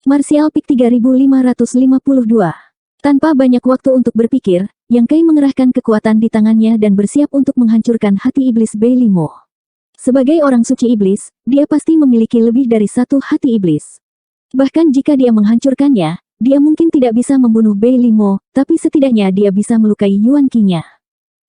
Martial Peak 3552. Tanpa banyak waktu untuk berpikir, Yang Kai mengerahkan kekuatan di tangannya dan bersiap untuk menghancurkan hati iblis Bei Limo. Sebagai orang suci iblis, dia pasti memiliki lebih dari satu hati iblis. Bahkan jika dia menghancurkannya, dia mungkin tidak bisa membunuh Bei Limo, tapi setidaknya dia bisa melukai Yuan Qi-nya.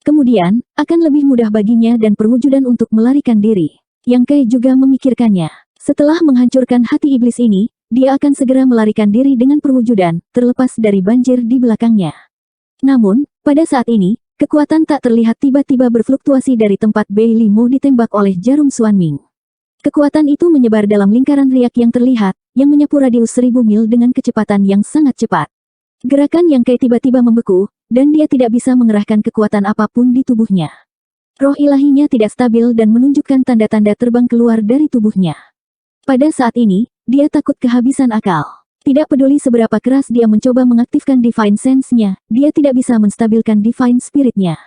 Kemudian, akan lebih mudah baginya dan perwujudan untuk melarikan diri. Yang Kai juga memikirkannya. Setelah menghancurkan hati iblis ini, dia akan segera melarikan diri dengan perwujudan, terlepas dari banjir di belakangnya. Namun, pada saat ini, kekuatan tak terlihat tiba-tiba berfluktuasi dari tempat Bei Limo ditembak oleh jarum Xuanming. Kekuatan itu menyebar dalam lingkaran riak yang terlihat, yang menyapu radius 1000 mil dengan kecepatan yang sangat cepat. Gerakan Yang Kai tiba-tiba membeku, dan dia tidak bisa mengerahkan kekuatan apapun di tubuhnya. Roh ilahinya tidak stabil dan menunjukkan tanda-tanda terbang keluar dari tubuhnya. Pada saat ini, dia takut kehabisan akal. Tidak peduli seberapa keras dia mencoba mengaktifkan Divine Sense-nya, dia tidak bisa menstabilkan Divine Spirit-nya.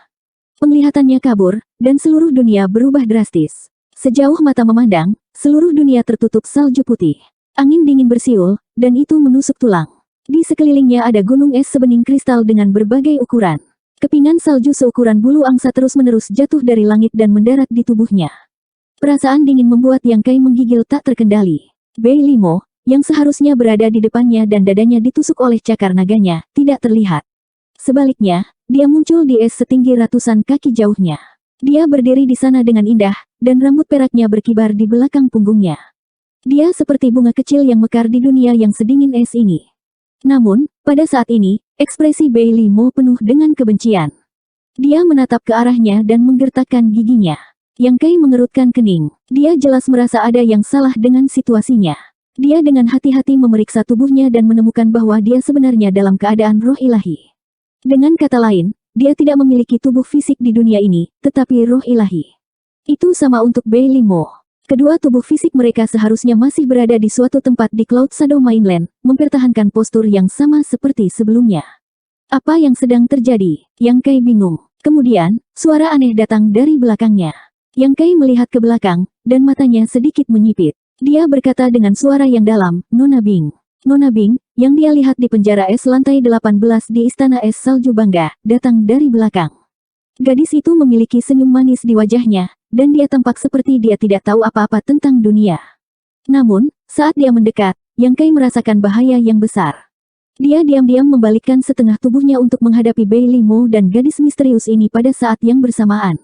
Penglihatannya kabur, dan seluruh dunia berubah drastis. Sejauh mata memandang, seluruh dunia tertutup salju putih. Angin dingin bersiul, dan itu menusuk tulang. Di sekelilingnya ada gunung es sebening kristal dengan berbagai ukuran. Kepingan salju seukuran bulu angsa terus-menerus jatuh dari langit dan mendarat di tubuhnya. Perasaan dingin membuat Yang Kai menggigil tak terkendali. Bei Limo, yang seharusnya berada di depannya dan dadanya ditusuk oleh cakar naganya, tidak terlihat. Sebaliknya, dia muncul di es setinggi ratusan kaki jauhnya. Dia berdiri di sana dengan indah, dan rambut peraknya berkibar di belakang punggungnya. Dia seperti bunga kecil yang mekar di dunia yang sedingin es ini. Namun, pada saat ini, ekspresi Bei Limo penuh dengan kebencian. Dia menatap ke arahnya dan menggertakkan giginya. Yang Kai mengerutkan kening. Dia jelas merasa ada yang salah dengan situasinya. Dia dengan hati-hati memeriksa tubuhnya dan menemukan bahwa dia sebenarnya dalam keadaan roh ilahi. Dengan kata lain, dia tidak memiliki tubuh fisik di dunia ini, tetapi roh ilahi. Itu sama untuk Bei Limo. Kedua tubuh fisik mereka seharusnya masih berada di suatu tempat di Cloud Shadow Mainland, mempertahankan postur yang sama seperti sebelumnya. Apa yang sedang terjadi? Yang Kai bingung. Kemudian, suara aneh datang dari belakangnya. Yang Kai melihat ke belakang, dan matanya sedikit menyipit. Dia berkata dengan suara yang dalam, Nona Bing. Nona Bing, yang dia lihat di penjara es lantai 18 di Istana Es Salju Bangga, datang dari belakang. Gadis itu memiliki senyum manis di wajahnya, dan dia tampak seperti dia tidak tahu apa-apa tentang dunia. Namun, saat dia mendekat, Yang Kai merasakan bahaya yang besar. Dia diam-diam membalikkan setengah tubuhnya untuk menghadapi Bei Limo dan gadis misterius ini pada saat yang bersamaan.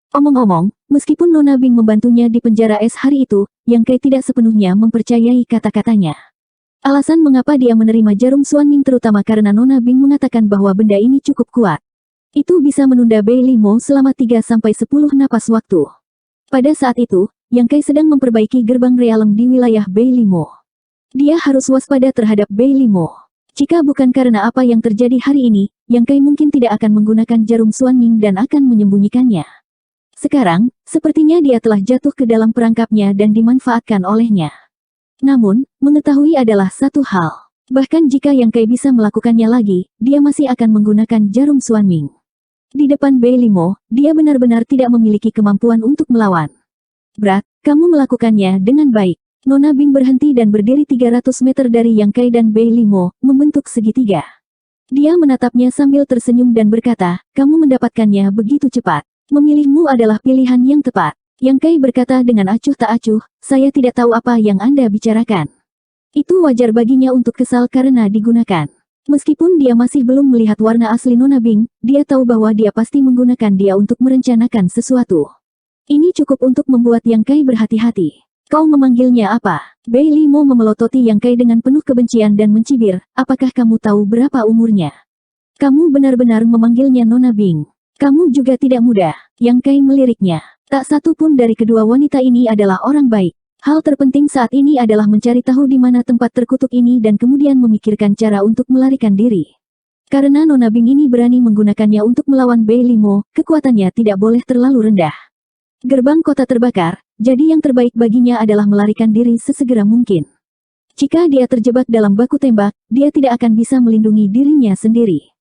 Omong-omong, meskipun Nona Bing membantunya di penjara es hari itu, Yang Kai tidak sepenuhnya mempercayai kata-katanya. Alasan mengapa dia menerima jarum Xuanming terutama karena Nona Bing mengatakan bahwa benda ini cukup kuat. Itu bisa menunda Bei Limo selama 3-10 napas waktu. Pada saat itu, Yang Kai sedang memperbaiki gerbang realem di wilayah Bei Limo. Dia harus waspada terhadap Bei Limo. Jika bukan karena apa yang terjadi hari ini, Yang Kai mungkin tidak akan menggunakan jarum Xuanming dan akan menyembunyikannya. Sekarang, sepertinya dia telah jatuh ke dalam perangkapnya dan dimanfaatkan olehnya. Namun, mengetahui adalah satu hal. Bahkan jika Yang Kai bisa melakukannya lagi, dia masih akan menggunakan jarum Xuanming. Di depan Bei Limo, dia benar-benar tidak memiliki kemampuan untuk melawan. Brat, kamu melakukannya dengan baik. Nona Bing berhenti dan berdiri 300 meter dari Yang Kai dan Bei Limo, membentuk segitiga. Dia menatapnya sambil tersenyum dan berkata, kamu mendapatkannya begitu cepat. Memilihmu adalah pilihan yang tepat. Yang Kai berkata dengan acuh tak acuh, saya tidak tahu apa yang Anda bicarakan. Itu wajar baginya untuk kesal karena digunakan. Meskipun dia masih belum melihat warna asli Nona Bing, dia tahu bahwa dia pasti menggunakan dia untuk merencanakan sesuatu. Ini cukup untuk membuat Yang Kai berhati-hati. Kau memanggilnya apa? Bei Limo memelototi Yang Kai dengan penuh kebencian dan mencibir, apakah kamu tahu berapa umurnya? Kamu benar-benar memanggilnya Nona Bing. Kamu juga tidak muda. Yang Kai meliriknya. Tak satu pun dari kedua wanita ini adalah orang baik. Hal terpenting saat ini adalah mencari tahu di mana tempat terkutuk ini dan kemudian memikirkan cara untuk melarikan diri. Karena Nona Bing ini berani menggunakannya untuk melawan Bei Limo, kekuatannya tidak boleh terlalu rendah. Gerbang kota terbakar, jadi yang terbaik baginya adalah melarikan diri sesegera mungkin. Jika dia terjebak dalam baku tembak, dia tidak akan bisa melindungi dirinya sendiri.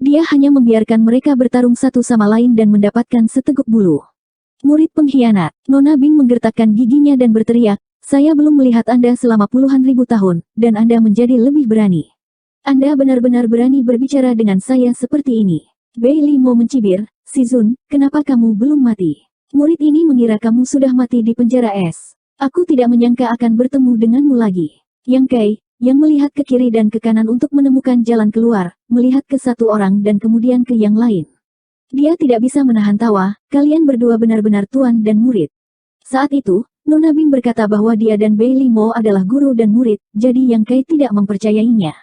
Dia hanya membiarkan mereka bertarung satu sama lain dan mendapatkan seteguk bulu. Murid pengkhianat. Nona Bing menggertakkan giginya dan berteriak, Saya belum melihat Anda selama puluhan ribu tahun, dan Anda menjadi lebih berani. Anda benar-benar berani berbicara dengan saya seperti ini. Bei Limo mencibir, "Si Zun, kenapa kamu belum mati? Murid ini mengira kamu sudah mati di penjara es. Aku tidak menyangka akan bertemu denganmu lagi." Yang Kai, yang melihat ke kiri dan ke kanan untuk menemukan jalan keluar, melihat ke satu orang dan kemudian ke yang lain. Dia tidak bisa menahan tawa, "Kalian berdua benar-benar tuan dan murid." Saat itu, Nona Bing berkata bahwa dia dan Bei Limo adalah guru dan murid, jadi Yang Kai tidak mempercayainya.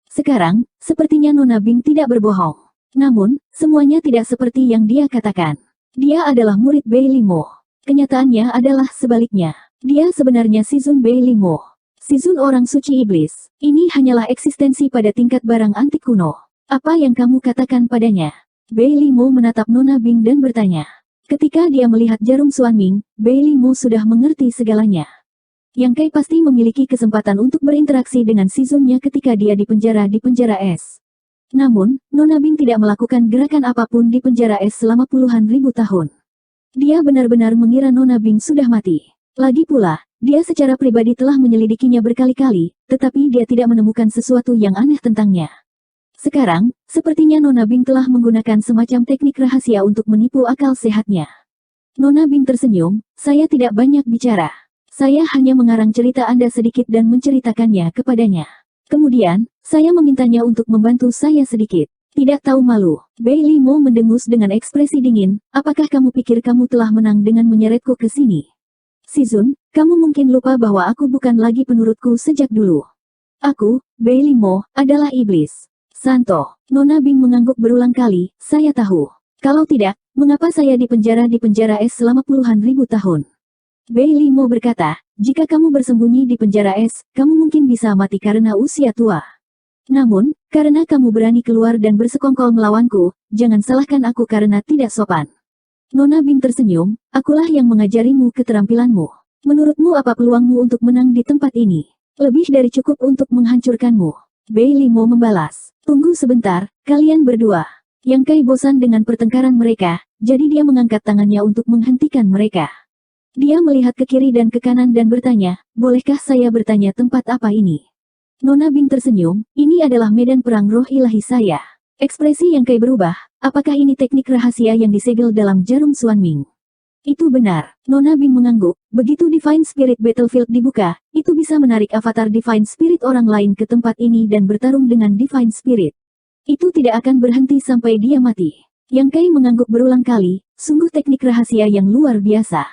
Sekarang, sepertinya Nona Bing tidak berbohong. Namun, semuanya tidak seperti yang dia katakan. Dia adalah murid Bei Limo. Kenyataannya adalah sebaliknya. Dia sebenarnya Si Zun Bei Limo. Si Zun orang suci iblis. Ini hanyalah eksistensi pada tingkat barang antik kuno. Apa yang kamu katakan padanya? Bei Limo menatap Nona Bing dan bertanya. Ketika dia melihat jarum Xuanming, Bei Limo sudah mengerti segalanya. Yang Kai pasti memiliki kesempatan untuk berinteraksi dengan si Zunnya ketika dia di penjara es. Namun, Nona Bing tidak melakukan gerakan apapun di penjara es selama puluhan ribu tahun. Dia benar-benar mengira Nona Bing sudah mati. Lagi pula, dia secara pribadi telah menyelidikinya berkali-kali, tetapi dia tidak menemukan sesuatu yang aneh tentangnya. Sekarang, sepertinya Nona Bing telah menggunakan semacam teknik rahasia untuk menipu akal sehatnya. Nona Bing tersenyum, "Saya tidak banyak bicara. Saya hanya mengarang cerita Anda sedikit dan menceritakannya kepadanya. Kemudian, saya memintanya untuk membantu saya sedikit." Tidak tahu malu, Bei Limo mendengus dengan ekspresi dingin, "Apakah kamu pikir kamu telah menang dengan menyeretku ke sini? Si Zun, kamu mungkin lupa bahwa aku bukan lagi penurutku sejak dulu. Aku, Bei Limo, adalah iblis." Santo, Nona Bing mengangguk berulang kali, "Saya tahu. Kalau tidak, mengapa saya di penjara es selama puluhan ribu tahun?" Bei Limo berkata, "Jika kamu bersembunyi di penjara es, kamu mungkin bisa mati karena usia tua. Namun, karena kamu berani keluar dan bersekongkol melawanku, jangan salahkan aku karena tidak sopan." Nona Bing tersenyum, "Akulah yang mengajarimu keterampilanmu. Menurutmu apa peluangmu untuk menang di tempat ini? Lebih dari cukup untuk menghancurkanmu." Bei Limo membalas, "Tunggu sebentar, kalian berdua." Yang Kai bosan dengan pertengkaran mereka, jadi dia mengangkat tangannya untuk menghentikan mereka. Dia melihat ke kiri dan ke kanan dan bertanya, "Bolehkah saya bertanya tempat apa ini?" Nona Bing tersenyum, "Ini adalah medan perang roh ilahi saya." Ekspresi Yang Kai berubah, "Apakah ini teknik rahasia yang disegel dalam jarum Xuanming?" "Itu benar." Nona Bing mengangguk, "Begitu Divine Spirit Battlefield dibuka, itu bisa menarik avatar Divine Spirit orang lain ke tempat ini dan bertarung dengan Divine Spirit. Itu tidak akan berhenti sampai dia mati." Yang Kai mengangguk berulang kali, "Sungguh teknik rahasia yang luar biasa."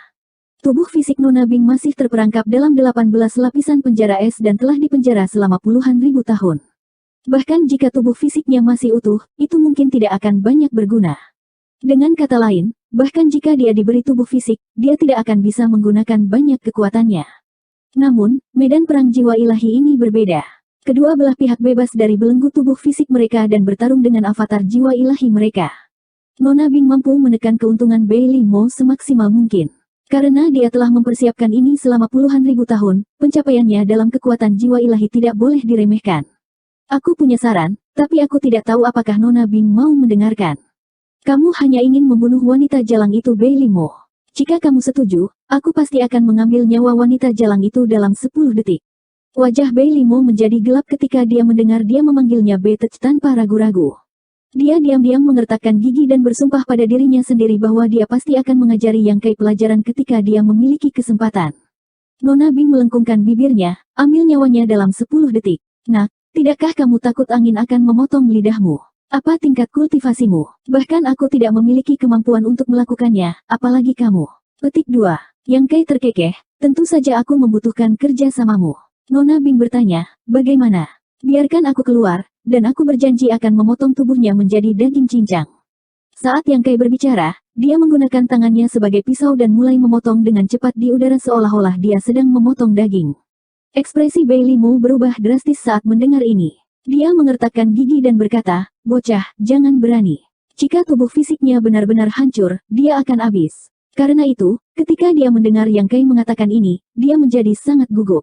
Tubuh fisik Nona Bing masih terperangkap dalam 18 lapisan penjara es dan telah dipenjara selama puluhan ribu tahun. Bahkan jika tubuh fisiknya masih utuh, itu mungkin tidak akan banyak berguna. Dengan kata lain, bahkan jika dia diberi tubuh fisik, dia tidak akan bisa menggunakan banyak kekuatannya. Namun, medan perang jiwa ilahi ini berbeda. Kedua belah pihak bebas dari belenggu tubuh fisik mereka dan bertarung dengan avatar jiwa ilahi mereka. Nona Bing mampu menekan keuntungan Bei Limo semaksimal mungkin. Karena dia telah mempersiapkan ini selama puluhan ribu tahun, pencapaiannya dalam kekuatan jiwa ilahi tidak boleh diremehkan. "Aku punya saran, tapi aku tidak tahu apakah Nona Bing mau mendengarkan. Kamu hanya ingin membunuh wanita jalang itu Bei Limo. Jika kamu setuju, aku pasti akan mengambil nyawa wanita jalang itu dalam 10 detik. Wajah Bei Limo menjadi gelap ketika dia mendengar dia memanggilnya Betech tanpa ragu-ragu. Dia diam-diam mengertakkan gigi dan bersumpah pada dirinya sendiri bahwa dia pasti akan mengajari Yang Kai pelajaran ketika dia memiliki kesempatan. Nona Bing melengkungkan bibirnya, "Ambil nyawanya dalam 10 detik. Nak, tidakkah kamu takut angin akan memotong lidahmu? Apa tingkat kultivasimu? Bahkan aku tidak memiliki kemampuan untuk melakukannya, apalagi kamu." Petik 2. Yang Kai terkekeh, "Tentu saja aku membutuhkan kerja samamu." Nona Bing bertanya, "Bagaimana? Biarkan aku keluar, dan aku berjanji akan memotong tubuhnya menjadi daging cincang." Saat Yang Kai berbicara, dia menggunakan tangannya sebagai pisau dan mulai memotong dengan cepat di udara seolah-olah dia sedang memotong daging. Ekspresi Bei Limo berubah drastis saat mendengar ini. Dia mengertakkan gigi dan berkata, "Bocah, jangan berani. Jika tubuh fisiknya benar-benar hancur, dia akan habis." Karena itu, ketika dia mendengar Yang Kai mengatakan ini, dia menjadi sangat gugup.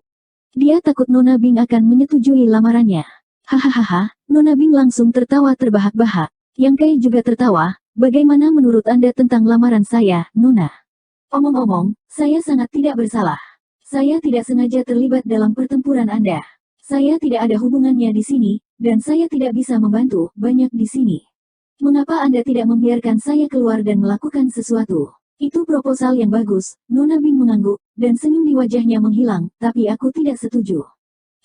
Dia takut Nona Bing akan menyetujui lamarannya. Hahaha, Nona Bing langsung tertawa terbahak-bahak. Yang Kai juga tertawa, "Bagaimana menurut Anda tentang lamaran saya, Nona?" "Omong-omong, saya sangat tidak bersalah. Saya tidak sengaja terlibat dalam pertempuran Anda. Saya tidak ada hubungannya di sini, dan saya tidak bisa membantu banyak di sini. Mengapa Anda tidak membiarkan saya keluar dan melakukan sesuatu? Itu proposal yang bagus, Nona Bing mengangguk, dan senyum di wajahnya menghilang, tapi aku tidak setuju.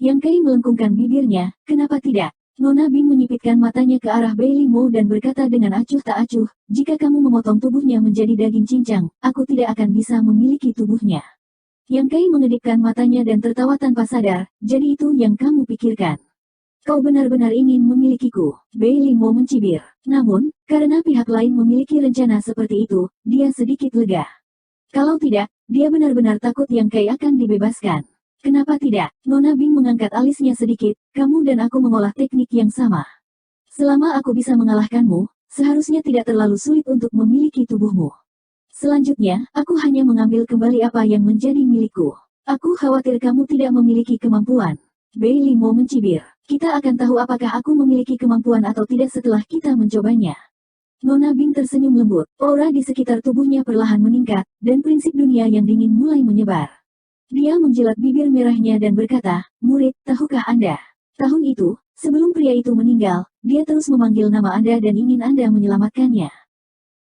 Yang Kai melengkungkan bibirnya, kenapa tidak? Nona Bing menyipitkan matanya ke arah Bei Limo dan berkata dengan acuh tak acuh, jika kamu memotong tubuhnya menjadi daging cincang, aku tidak akan bisa memiliki tubuhnya. Yang Kai mengedipkan matanya dan tertawa tanpa sadar, jadi itu yang kamu pikirkan. Kau benar-benar ingin memilikiku, Bei Limo mencibir. Namun, karena pihak lain memiliki rencana seperti itu, dia sedikit lega. Kalau tidak, dia benar-benar takut Yang Kai akan dibebaskan. Kenapa tidak? Nona Bing mengangkat alisnya sedikit, kamu dan aku mengolah teknik yang sama. Selama aku bisa mengalahkanmu, seharusnya tidak terlalu sulit untuk memiliki tubuhmu. Selanjutnya, aku hanya mengambil kembali apa yang menjadi milikku. Aku khawatir kamu tidak memiliki kemampuan. Bei Limo mencibir. Kita akan tahu apakah aku memiliki kemampuan atau tidak setelah kita mencobanya. Nona Bing tersenyum lembut. Aura di sekitar tubuhnya perlahan meningkat, dan prinsip dunia yang dingin mulai menyebar. Dia menjilat bibir merahnya dan berkata, murid, tahukah Anda? Tahun itu, sebelum pria itu meninggal, dia terus memanggil nama Anda dan ingin Anda menyelamatkannya.